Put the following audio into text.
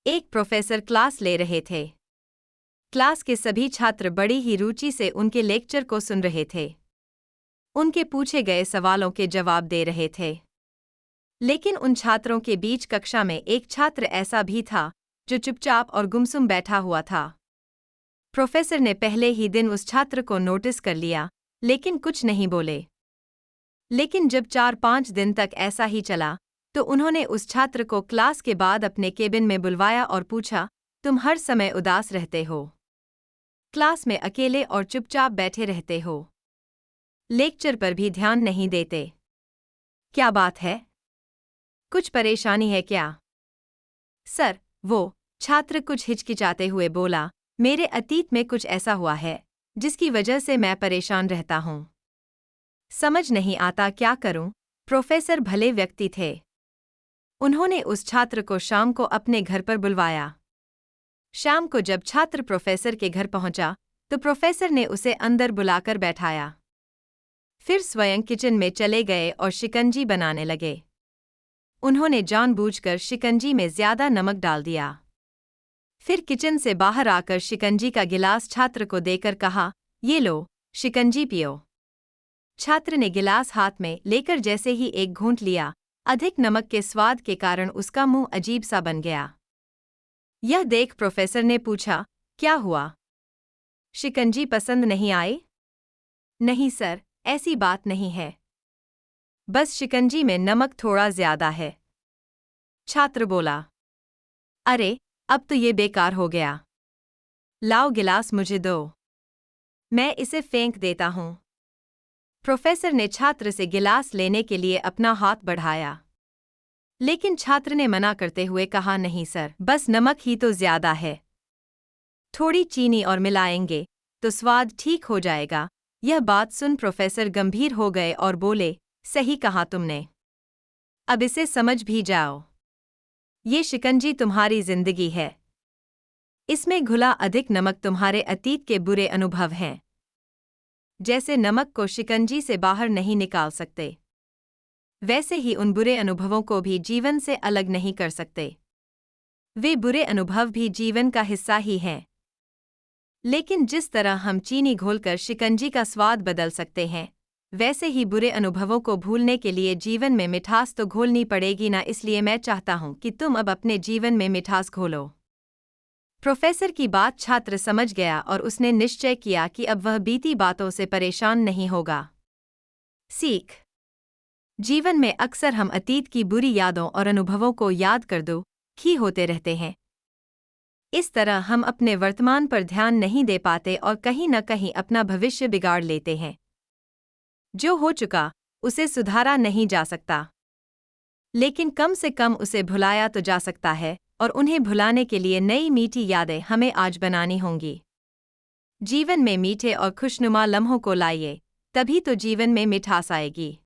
एक professor class ले रहे थे। क्लास के सभी छात्र बड़ी ही रुचि से उनके लेक्चर को सुन रहे थे। उनके पूछे गए सवालों के जवाब दे रहे थे। लेकिन उन छात्रों के बीच कक्षा में एक छात्र ऐसा भी था जो चुपचाप और गुमसुम बैठा हुआ था। प्रोफेसर ने पहले ही दिन उस छात्र को नोटिस कर लिया, लेकिन कुछ नहीं बोले। लेकिन जब 4-5 दिन तक ऐसा ही चला, तो उन्होंने उस छात्र को क्लास के बाद अपने केबिन में बुलवाया और पूछा, तुम हर समय उदास रहते हो, क्लास में अकेले और चुपचाप बैठे रहते हो, लेक्चर पर भी ध्यान नहीं देते, क्या बात है? कुछ परेशानी है क्या? सर, वो छात्र कुछ हिचकिचाते हुए बोला, मेरे अतीत में कुछ ऐसा हुआ है जिसकी वजह से मैं परेशान रहता हूँ। समझ नहीं आता क्या करूं। प्रोफेसर भले व्यक्ति थे। उन्होंने उस छात्र को शाम को अपने घर पर बुलवाया। शाम को जब छात्र प्रोफेसर के घर पहुंचा, तो प्रोफेसर ने उसे अंदर बुलाकर बैठाया। फिर स्वयं किचन में चले गए और शिकंजी बनाने लगे। उन्होंने जानबूझकर शिकंजी में ज्यादा नमक डाल दिया। फिर किचन से बाहर आकर शिकंजी का गिलास छात्र को देकर कहा, ये लो, शिकंजी पियो। छात्र ने गिलास हाथ में लेकर जैसे ही एक घूंट लिया, अधिक नमक के स्वाद के कारण उसका मुंह अजीब सा बन गया। यह देख प्रोफेसर ने पूछा, क्या हुआ? शिकंजी पसंद नहीं आई? नहीं सर, ऐसी बात नहीं है। बस शिकंजी में नमक थोड़ा ज्यादा है। छात्र बोला। अरे, अब तो ये बेकार हो गया। लाओ गिलास मुझे दो, मैं इसे फेंक देता हूँ। प्रोफेसर ने छात्र से गिलास लेने के लिए अपना हाथ बढ़ाया, लेकिन छात्र ने मना करते हुए कहा, नहीं सर, बस नमक ही तो ज्यादा है। थोड़ी चीनी और मिलाएंगे तो स्वाद ठीक हो जाएगा। यह बात सुन प्रोफेसर गंभीर हो गए और बोले, सही कहा तुमने। अब इसे समझ भी जाओ। ये शिकंजी तुम्हारी जिंदगी है। इसमें घुला अधिक नमक तुम्हारे अतीत के बुरे अनुभव हैं। जैसे नमक को शिकंजी से बाहर नहीं निकाल सकते, वैसे ही उन बुरे अनुभवों को भी जीवन से अलग नहीं कर सकते। वे बुरे अनुभव भी जीवन का हिस्सा ही हैं। लेकिन जिस तरह हम चीनी घोलकर शिकंजी का स्वाद बदल सकते हैं, वैसे ही बुरे अनुभवों को भूलने के लिए जीवन में मिठास तो घोलनी पड़ेगी ना। इसलिए मैं चाहता हूं कि तुम अब अपने जीवन में मिठास घोलो। प्रोफेसर की बात छात्र समझ गया और उसने निश्चय किया कि अब वह बीती बातों से परेशान नहीं होगा। सीख: जीवन में अक्सर हम अतीत की बुरी यादों और अनुभवों को याद कर दुखी होते रहते हैं। इस तरह हम अपने वर्तमान पर ध्यान नहीं दे पाते और कहीं न कहीं अपना भविष्य बिगाड़ लेते हैं। जो हो चुका उसे सुधारा नहीं जा सकता, लेकिन कम से कम उसे भुलाया तो जा सकता है, और उन्हें भुलाने के लिए नई मीठी यादें हमें आज बनानी होंगी। जीवन में मीठे और खुशनुमा लम्हों को लाइए, तभी तो जीवन में मिठास आएगी।